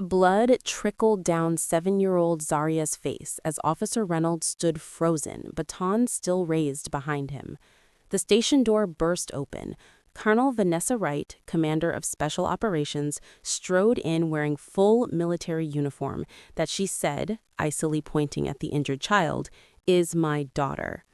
Blood trickled down 7-year-old Zaria's face as Officer Reynolds stood frozen, baton still raised behind him. The station door burst open. Colonel Vanessa Wright, commander of Special Operations, strode in wearing full military uniform that she said, icily pointing at the injured child, "is my daughter."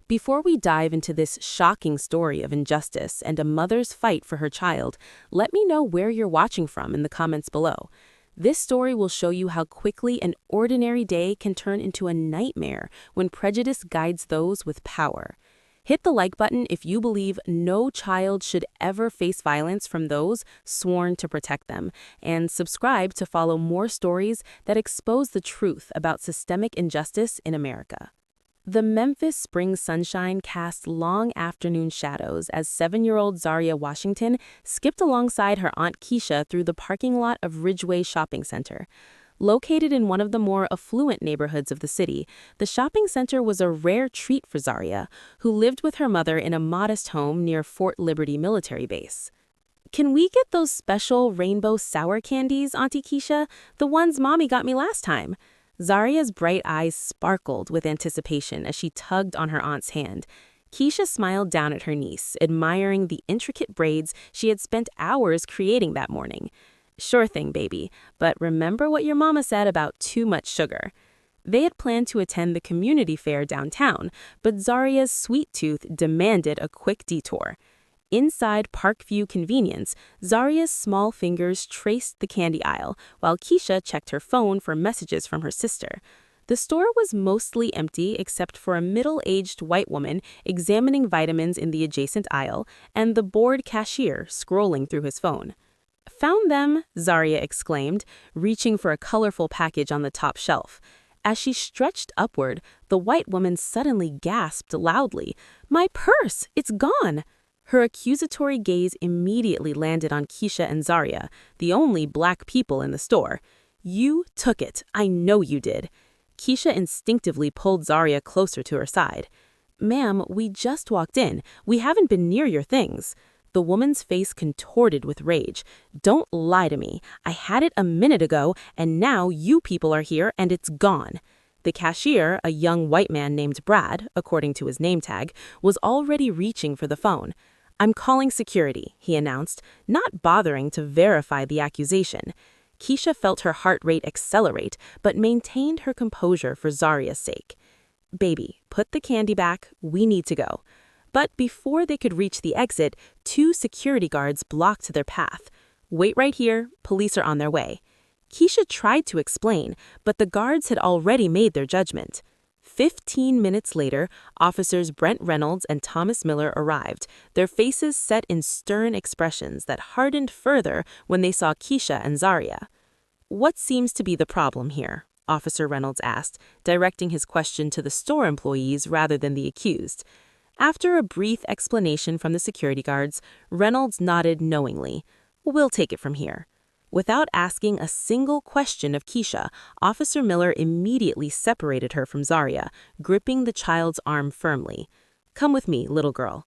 Before we dive into this shocking story of injustice and a mother's fight for her child, let me know where you're watching from in the comments below. This story will show you how quickly an ordinary day can turn into a nightmare when prejudice guides those with power. Hit the like button if you believe no child should ever face violence from those sworn to protect them, and subscribe to follow more stories that expose the truth about systemic injustice in America. The Memphis spring sunshine cast long afternoon shadows as 7-year-old Zaria Washington skipped alongside her Aunt Keisha through the parking lot of Ridgeway Shopping Center. Located in one of the more affluent neighborhoods of the city, the shopping center was a rare treat for Zaria, who lived with her mother in a modest home near Fort Liberty Military Base. "Can we get those special rainbow sour candies, Auntie Keisha? The ones Mommy got me last time?" Zaria's bright eyes sparkled with anticipation as she tugged on her aunt's hand. Keisha smiled down at her niece, admiring the intricate braids she had spent hours creating that morning. "Sure thing, baby, but remember what your mama said about too much sugar." They had planned to attend the community fair downtown, but Zaria's sweet tooth demanded a quick detour. Inside Parkview Convenience, Zaria's small fingers traced the candy aisle, while Keisha checked her phone for messages from her sister. The store was mostly empty except for a middle-aged white woman examining vitamins in the adjacent aisle and the bored cashier scrolling through his phone. "Found them," Zaria exclaimed, reaching for a colorful package on the top shelf. As she stretched upward, the white woman suddenly gasped loudly, "My purse! It's gone!" Her accusatory gaze immediately landed on Keisha and Zaria, the only black people in the store. "You took it. I know you did." Keisha instinctively pulled Zaria closer to her side. "Ma'am, we just walked in. We haven't been near your things." The woman's face contorted with rage. "Don't lie to me. I had it a minute ago, and now you people are here and it's gone." The cashier, a young white man named Brad, according to his name tag, was already reaching for the phone. "I'm calling security," he announced, not bothering to verify the accusation. Keisha felt her heart rate accelerate, but maintained her composure for Zaria's sake. "Baby, put the candy back. We need to go." But before they could reach the exit, 2 security guards blocked their path. "Wait right here. Police are on their way." Keisha tried to explain, but the guards had already made their judgment. 15 minutes later, officers Brent Reynolds and Thomas Miller arrived, their faces set in stern expressions that hardened further when they saw Keisha and Zaria. "What seems to be the problem here?" Officer Reynolds asked, directing his question to the store employees rather than the accused. After a brief explanation from the security guards, Reynolds nodded knowingly. "We'll take it from here." Without asking a single question of Keisha, Officer Miller immediately separated her from Zaria, gripping the child's arm firmly. "Come with me, little girl."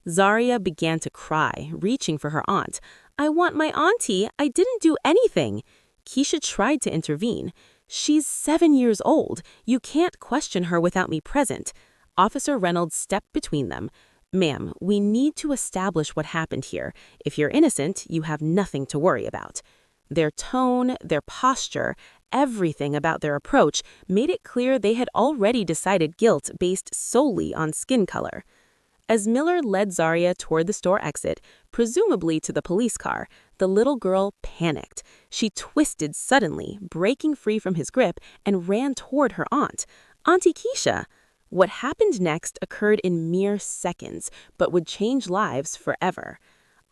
Zaria began to cry, reaching for her aunt. "I want my auntie. I didn't do anything." Keisha tried to intervene. "She's 7 years old. You can't question her without me present." Officer Reynolds stepped between them. "Ma'am, we need to establish what happened here. If you're innocent, you have nothing to worry about." Their tone, their posture, everything about their approach made it clear they had already decided guilt based solely on skin color. As Miller led Zaria toward the store exit, presumably to the police car, the little girl panicked. She twisted suddenly, breaking free from his grip, and ran toward her aunt. "Auntie Keisha!" What happened next occurred in mere seconds, but would change lives forever.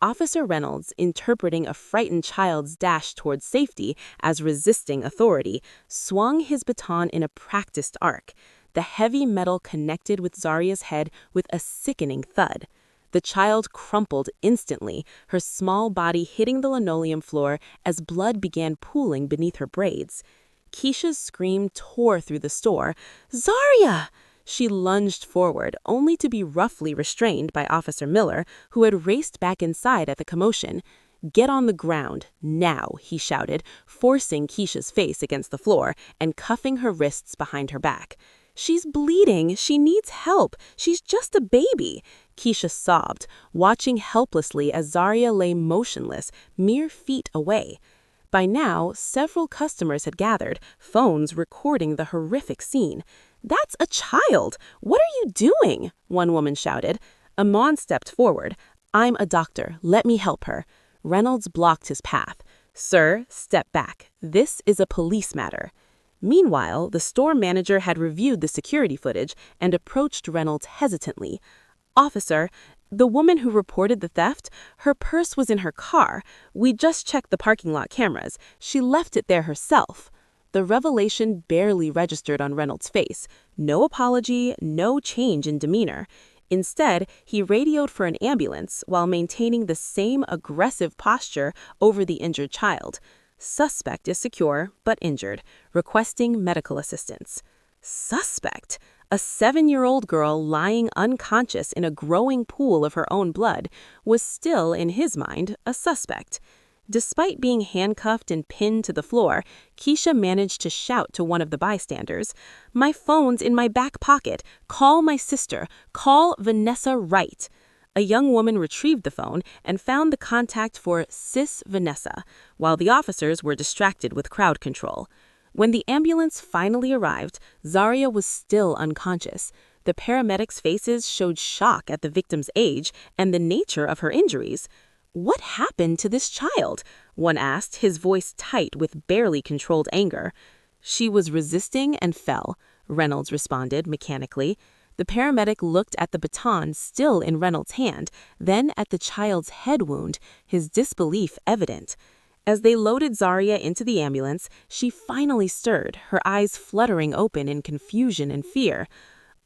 Officer Reynolds, interpreting a frightened child's dash towards safety as resisting authority, swung his baton in a practiced arc. The heavy metal connected with Zaria's head with a sickening thud. The child crumpled instantly, her small body hitting the linoleum floor as blood began pooling beneath her braids. Keisha's scream tore through the store. "Zaria!" She lunged forward, only to be roughly restrained by Officer Miller, who had raced back inside at the commotion. "Get on the ground, now," he shouted, forcing Keisha's face against the floor and cuffing her wrists behind her back. "She's bleeding. She needs help. She's just a baby," Keisha sobbed, watching helplessly as Zaria lay motionless, mere feet away. By now, several customers had gathered, phones recording the horrific scene. "That's a child! What are you doing?" one woman shouted. Amon stepped forward. "I'm a doctor. Let me help her." Reynolds blocked his path. "Sir, step back. This is a police matter." Meanwhile, the store manager had reviewed the security footage and approached Reynolds hesitantly. "Officer, the woman who reported the theft, her purse was in her car. We just checked the parking lot cameras. She left it there herself." The revelation barely registered on Reynolds' face. No apology, no change in demeanor. Instead, he radioed for an ambulance while maintaining the same aggressive posture over the injured child. "Suspect is secure, but injured. Requesting medical assistance." Suspect? A 7-year-old girl lying unconscious in a growing pool of her own blood was still, in his mind, a suspect. Despite being handcuffed and pinned to the floor, Keisha managed to shout to one of the bystanders, "My phone's in my back pocket. Call my sister. Call Vanessa Wright." A young woman retrieved the phone and found the contact for Sis Vanessa, while the officers were distracted with crowd control. When the ambulance finally arrived, Zaria was still unconscious. The paramedics' faces showed shock at the victim's age and the nature of her injuries. "What happened to this child?" one asked, his voice tight with barely controlled anger. "She was resisting and fell," Reynolds responded mechanically. The paramedic looked at the baton still in Reynolds' hand, then at the child's head wound, his disbelief evident. As they loaded Zaria into the ambulance, she finally stirred, her eyes fluttering open in confusion and fear.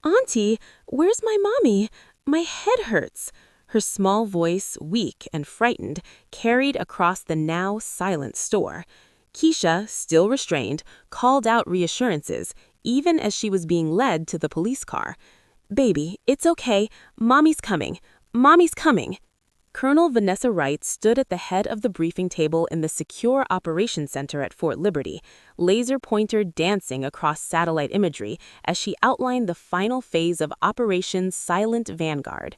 "Auntie, where's my mommy? My head hurts." Her small voice, weak and frightened, carried across the now silent store. Keisha, still restrained, called out reassurances, even as she was being led to the police car. "Baby, it's okay. Mommy's coming. Mommy's coming." Colonel Vanessa Wright stood at the head of the briefing table in the Secure Operations Center at Fort Liberty, laser pointer dancing across satellite imagery as she outlined the final phase of Operation Silent Vanguard.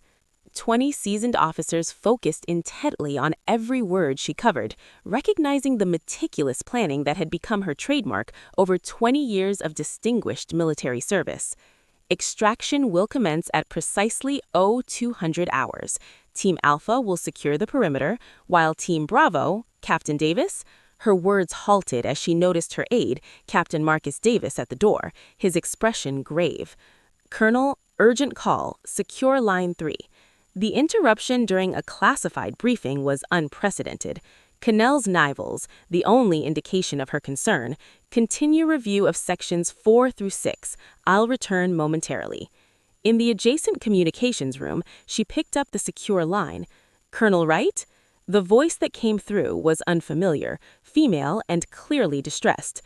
20 seasoned officers focused intently on every word she covered, recognizing the meticulous planning that had become her trademark over 20 years of distinguished military service. Extraction will commence at precisely 0200 hours. Team Alpha will secure the perimeter, while Team Bravo, Captain Davis, her words halted as she noticed her aide, Captain Marcus Davis, at the door, his expression grave. "Colonel, urgent call, secure line 3. The interruption during a classified briefing was unprecedented. Cannell's Nivels, the only indication of her concern, continue review of sections 4 through 6. I'll return momentarily. In the adjacent communications room, she picked up the secure line. "Colonel Wright?" The voice that came through was unfamiliar, female, and clearly distressed.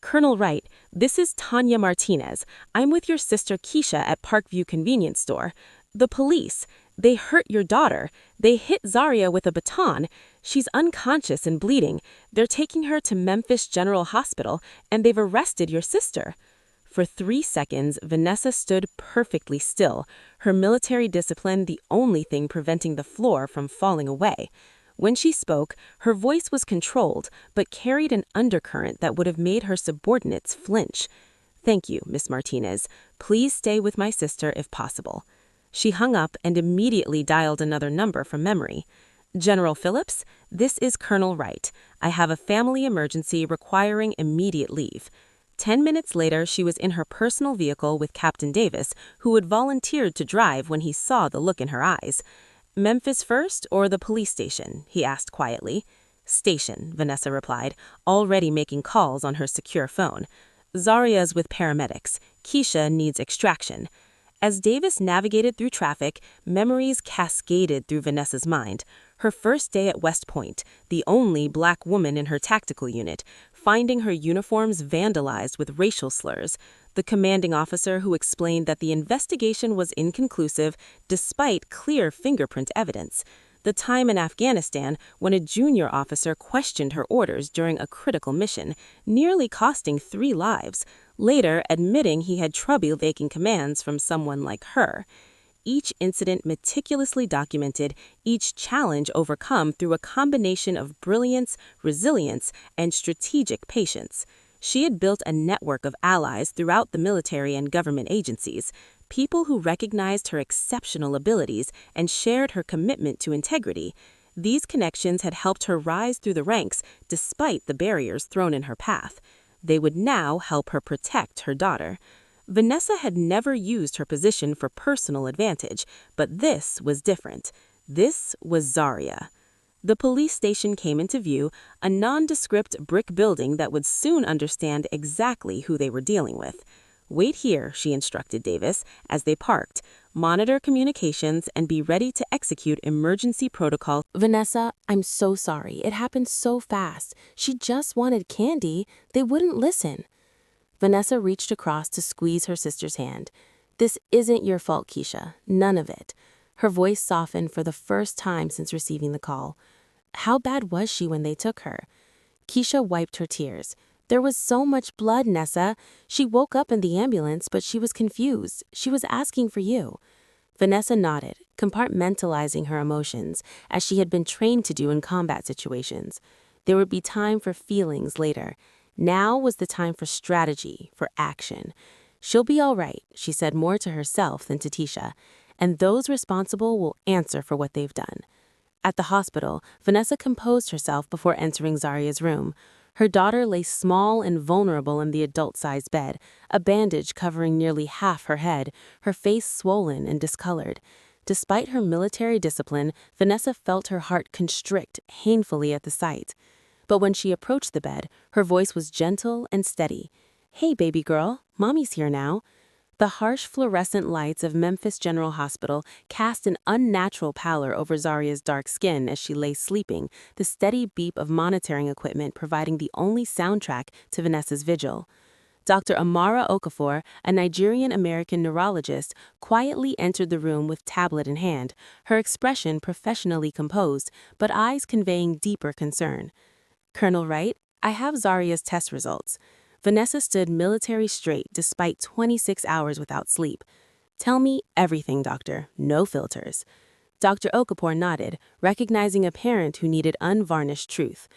"Colonel Wright, this is Tanya Martinez. I'm with your sister Keisha at Parkview Convenience Store. The police, they hurt your daughter. They hit Zaria with a baton. She's unconscious and bleeding. They're taking her to Memphis General Hospital, and they've arrested your sister." For 3 seconds, Vanessa stood perfectly still, her military discipline the only thing preventing the floor from falling away. When she spoke, her voice was controlled, but carried an undercurrent that would have made her subordinates flinch. "Thank you, Miss Martinez. Please stay with my sister if possible." She hung up and immediately dialed another number from memory. "General Phillips, this is Colonel Wright. I have a family emergency requiring immediate leave." 10 minutes later, she was in her personal vehicle with Captain Davis, who had volunteered to drive when he saw the look in her eyes. "Memphis first or the police station?" he asked quietly. "Station," Vanessa replied, already making calls on her secure phone. "Zaria's with paramedics. Keisha needs extraction." As Davis navigated through traffic, memories cascaded through Vanessa's mind. Her first day at West Point, the only black woman in her tactical unit, finding her uniforms vandalized with racial slurs, the commanding officer who explained that the investigation was inconclusive despite clear fingerprint evidence, the time in Afghanistan when a junior officer questioned her orders during a critical mission, nearly costing 3 lives, later admitting he had trouble taking commands from someone like her. Each incident meticulously documented, each challenge overcome through a combination of brilliance, resilience, and strategic patience. She had built a network of allies throughout the military and government agencies, people who recognized her exceptional abilities and shared her commitment to integrity. These connections had helped her rise through the ranks despite the barriers thrown in her path. They would now help her protect her daughter. Vanessa had never used her position for personal advantage, but this was different. This was Zaria. The police station came into view, a nondescript brick building that would soon understand exactly who they were dealing with. "Wait here," she instructed Davis, as they parked. "Monitor communications and be ready to execute emergency protocol." Vanessa, I'm so sorry. It happened so fast. She just wanted candy. They wouldn't listen. Vanessa reached across to squeeze her sister's hand. This isn't your fault, Keisha. None of it. Her voice softened for the first time since receiving the call. How bad was she when they took her? Keisha wiped her tears. There was so much blood, Nessa. She woke up in the ambulance, but she was confused. She was asking for you. Vanessa nodded, compartmentalizing her emotions, as she had been trained to do in combat situations. There would be time for feelings later. Now was the time for strategy, for action. She'll be all right, she said more to herself than to Tisha, and those responsible will answer for what they've done. At the hospital, Vanessa composed herself before entering Zaria's room. Her daughter lay small and vulnerable in the adult-sized bed, a bandage covering nearly half her head, her face swollen and discolored. Despite her military discipline, Vanessa felt her heart constrict painfully at the sight. But when she approached the bed, her voice was gentle and steady. "Hey, baby girl, Mommy's here now." The harsh fluorescent lights of Memphis General Hospital cast an unnatural pallor over Zaria's dark skin as she lay sleeping, the steady beep of monitoring equipment providing the only soundtrack to Vanessa's vigil. Dr. Amara Okafor, a Nigerian-American neurologist, quietly entered the room with tablet in hand, her expression professionally composed, but eyes conveying deeper concern. "Colonel Wright, I have Zaria's test results." Vanessa stood military straight despite 26 hours without sleep. "Tell me everything, doctor. No filters." Dr. Okafor nodded, recognizing a parent who needed unvarnished truth.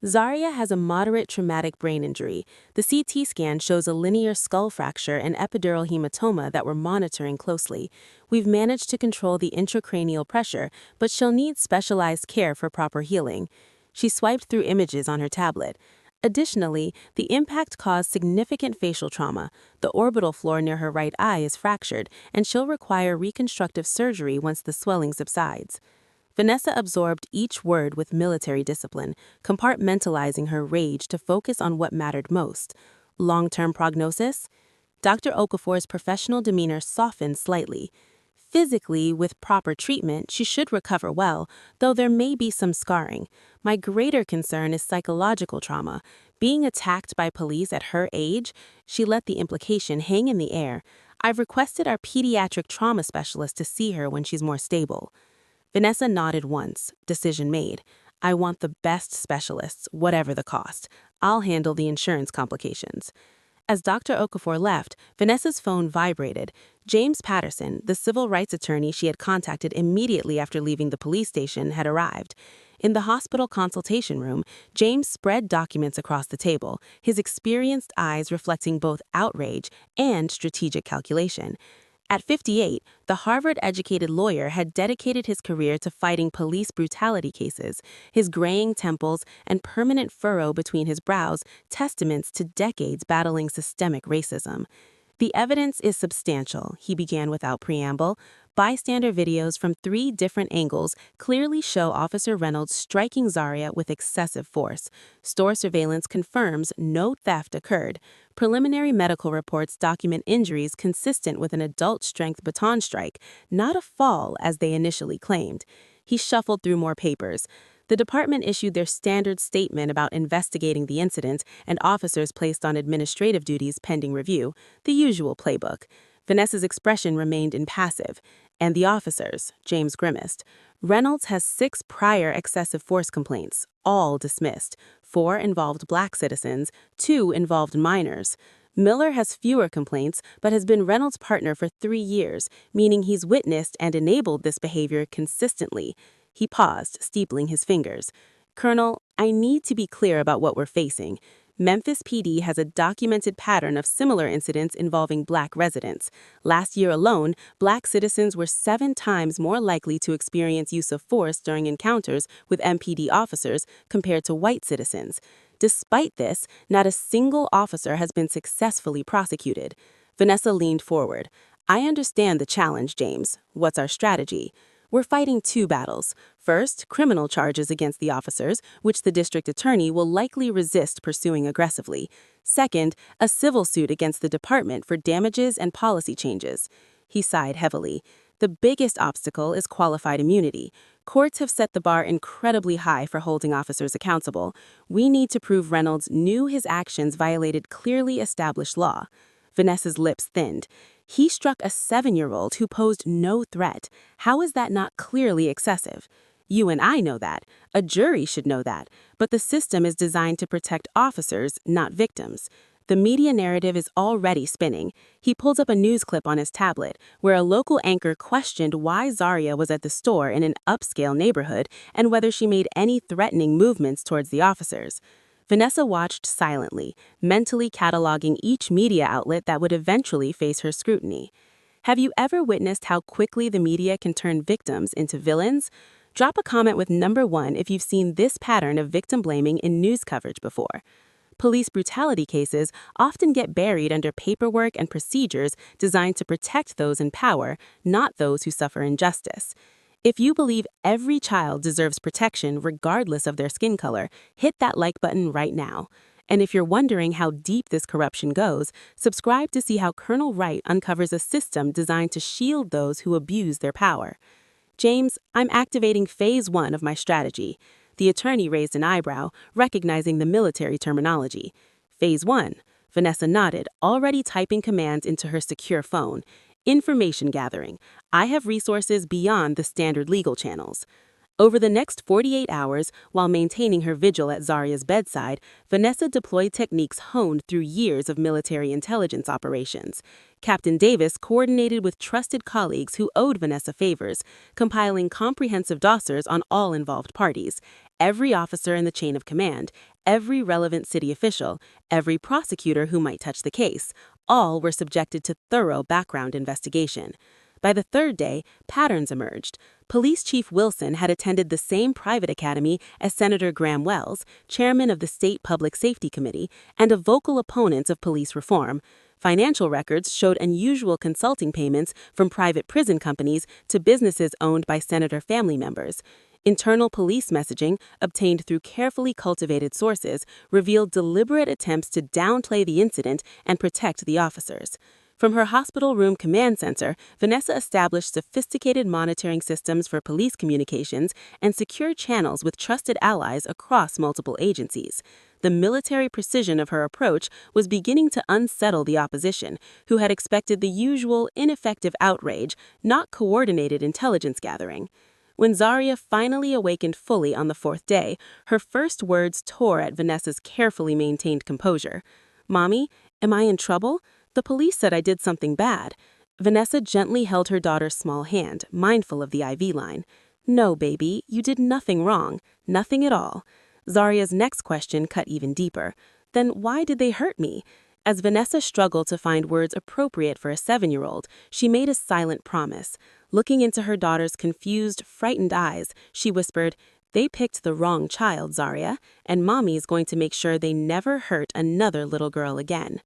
"Zaria has a moderate traumatic brain injury. The CT scan shows a linear skull fracture and epidural hematoma that we're monitoring closely. We've managed to control the intracranial pressure, but she'll need specialized care for proper healing." She swiped through images on her tablet. Additionally, the impact caused significant facial trauma. The orbital floor near her right eye is fractured, and she'll require reconstructive surgery once the swelling subsides. Vanessa absorbed each word with military discipline, compartmentalizing her rage to focus on what mattered most. Long-term prognosis? Dr. Okafor's professional demeanor softened slightly. Physically, with proper treatment, she should recover well, though there may be some scarring. My greater concern is psychological trauma. Being attacked by police at her age, she let the implication hang in the air. I've requested our pediatric trauma specialist to see her when she's more stable. Vanessa nodded once, decision made. I want the best specialists, whatever the cost. I'll handle the insurance complications. As Dr. Okafor left, Vanessa's phone vibrated. James Patterson, the civil rights attorney she had contacted immediately after leaving the police station, had arrived. In the hospital consultation room, James spread documents across the table, his experienced eyes reflecting both outrage and strategic calculation. At 58, the Harvard-educated lawyer had dedicated his career to fighting police brutality cases, his graying temples and permanent furrow between his brows testaments to decades battling systemic racism. The evidence is substantial, he began without preamble. Bystander videos from 3 different angles clearly show Officer Reynolds striking Zaria with excessive force. Store surveillance confirms no theft occurred. Preliminary medical reports document injuries consistent with an adult-strength baton strike, not a fall as they initially claimed. He shuffled through more papers. The department issued their standard statement about investigating the incident and officers placed on administrative duties pending review, the usual playbook. Vanessa's expression remained impassive, and the officers, James grimaced. Reynolds has 6 prior excessive force complaints, all dismissed. 4 involved black citizens, 2 involved minors. Miller has fewer complaints, but has been Reynolds' partner for 3 years, meaning he's witnessed and enabled this behavior consistently. He paused, steepling his fingers. Colonel, I need to be clear about what we're facing. Memphis PD has a documented pattern of similar incidents involving black residents. Last year alone, black citizens were 7 times more likely to experience use of force during encounters with MPD officers compared to white citizens. Despite this, not a single officer has been successfully prosecuted. Vanessa leaned forward. I understand the challenge, James. What's our strategy? We're fighting 2 battles. First, criminal charges against the officers, which the district attorney will likely resist pursuing aggressively. Second, a civil suit against the department for damages and policy changes. He sighed heavily. The biggest obstacle is qualified immunity. Courts have set the bar incredibly high for holding officers accountable. We need to prove Reynolds knew his actions violated clearly established law. Vanessa's lips thinned. He struck a 7-year-old who posed no threat. How is that not clearly excessive? You and I know that. A jury should know that. But the system is designed to protect officers, not victims. The media narrative is already spinning. He pulled up a news clip on his tablet, where a local anchor questioned why Zaria was at the store in an upscale neighborhood and whether she made any threatening movements towards the officers. Vanessa watched silently, mentally cataloging each media outlet that would eventually face her scrutiny. Have you ever witnessed how quickly the media can turn victims into villains? Drop a comment with number 1 if you've seen this pattern of victim blaming in news coverage before. Police brutality cases often get buried under paperwork and procedures designed to protect those in power, not those who suffer injustice. If you believe every child deserves protection regardless of their skin color, hit that like button right now. And if you're wondering how deep this corruption goes, subscribe to see how Colonel Wright uncovers a system designed to shield those who abuse their power. James, I'm activating phase 1 of my strategy. The attorney raised an eyebrow, recognizing the military terminology. Phase 1. Vanessa nodded, already typing commands into her secure phone. Information gathering. I have resources beyond the standard legal channels. Over the next 48 hours, while maintaining her vigil at Zaria's bedside, Vanessa deployed techniques honed through years of military intelligence operations. Captain Davis coordinated with trusted colleagues who owed Vanessa favors, compiling comprehensive dossiers on all involved parties, every officer in the chain of command, every relevant city official, every prosecutor who might touch the case. All were subjected to thorough background investigation. By the 3rd day, patterns emerged. Police Chief Wilson had attended the same private academy as Senator Graham Wells, chairman of the State Public Safety Committee, and a vocal opponent of police reform. Financial records showed unusual consulting payments from private prison companies to businesses owned by senator family members. Internal police messaging, obtained through carefully cultivated sources, revealed deliberate attempts to downplay the incident and protect the officers. From her hospital room command center, Vanessa established sophisticated monitoring systems for police communications and secure channels with trusted allies across multiple agencies. The military precision of her approach was beginning to unsettle the opposition, who had expected the usual ineffective outrage, not coordinated intelligence gathering. When Zaria finally awakened fully on the 4th day, her first words tore at Vanessa's carefully maintained composure. "Mommy, am I in trouble? The police said I did something bad." Vanessa gently held her daughter's small hand, mindful of the IV line. "No, baby, you did nothing wrong. Nothing at all." Zaria's next question cut even deeper. "Then why did they hurt me?" As Vanessa struggled to find words appropriate for a 7-year-old, she made a silent promise. Looking into her daughter's confused, frightened eyes, she whispered, "They picked the wrong child, Zaria, and Mommy is going to make sure they never hurt another little girl again."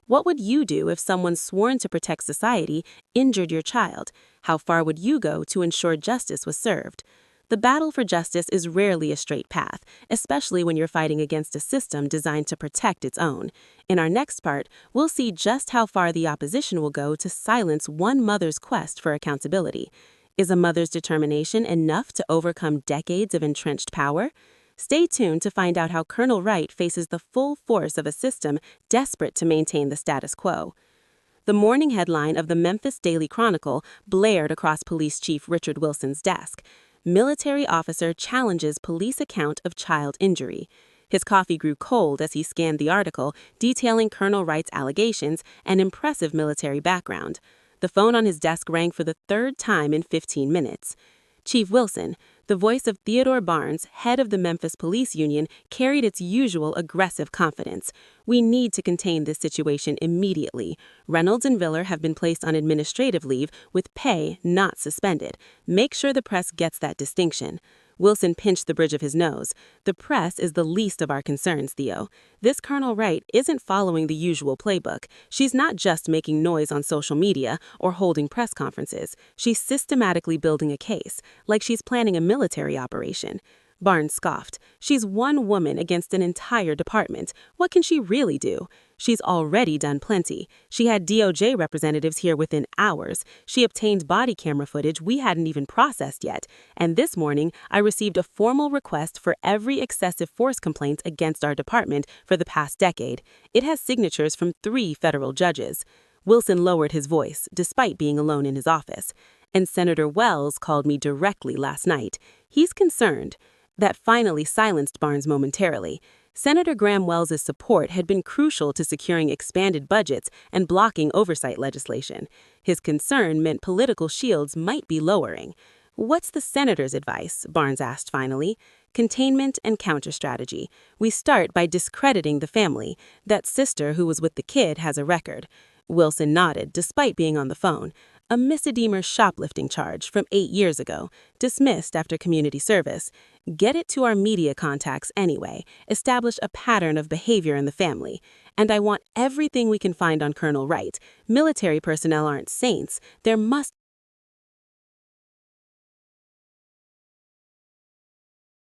What would you do if someone sworn to protect society injured your child? How far would you go to ensure justice was served? The battle for justice is rarely a straight path, especially when you're fighting against a system designed to protect its own. In our next part, we'll see just how far the opposition will go to silence one mother's quest for accountability. Is a mother's determination enough to overcome decades of entrenched power? Stay tuned to find out how Colonel Wright faces the full force of a system desperate to maintain the status quo. The morning headline of the Memphis Daily Chronicle blared across Police Chief Richard Wilson's desk. Military officer challenges police account of child injury. His coffee grew cold as he scanned the article detailing Colonel Wright's allegations and impressive military background. The phone on his desk rang for the third time in 15 minutes. Chief Wilson, the voice of Theodore Barnes, head of the Memphis Police Union, carried its usual aggressive confidence. We need to contain this situation immediately. Reynolds and Viller have been placed on administrative leave with pay not suspended. Make sure the press gets that distinction. Wilson pinched the bridge of his nose. The press is the least of our concerns, Theo. This Colonel Wright isn't following the usual playbook. She's not just making noise on social media or holding press conferences. She's systematically building a case, like she's planning a military operation. Barnes scoffed. She's one woman against an entire department. What can she really do? She's already done plenty. She had DOJ representatives here within hours. She obtained body camera footage we hadn't even processed yet. And this morning, I received a formal request for every excessive force complaint against our department for the past decade. It has signatures from 3 federal judges. Wilson lowered his voice, despite being alone in his office. And Senator Wells called me directly last night. He's concerned. That finally silenced Barnes momentarily. Senator Graham Wells's support had been crucial to securing expanded budgets and blocking oversight legislation. His concern meant political shields might be lowering. What's the senator's advice? Barnes asked finally. Containment and counter-strategy. We start by discrediting the family. That sister who was with the kid has a record. Wilson nodded, despite being on the phone. A misdemeanor shoplifting charge from 8 years ago, dismissed after community service. Get it to our media contacts anyway. Establish a pattern of behavior in the family. And I want everything we can find on Colonel Wright. Military personnel aren't saints. There must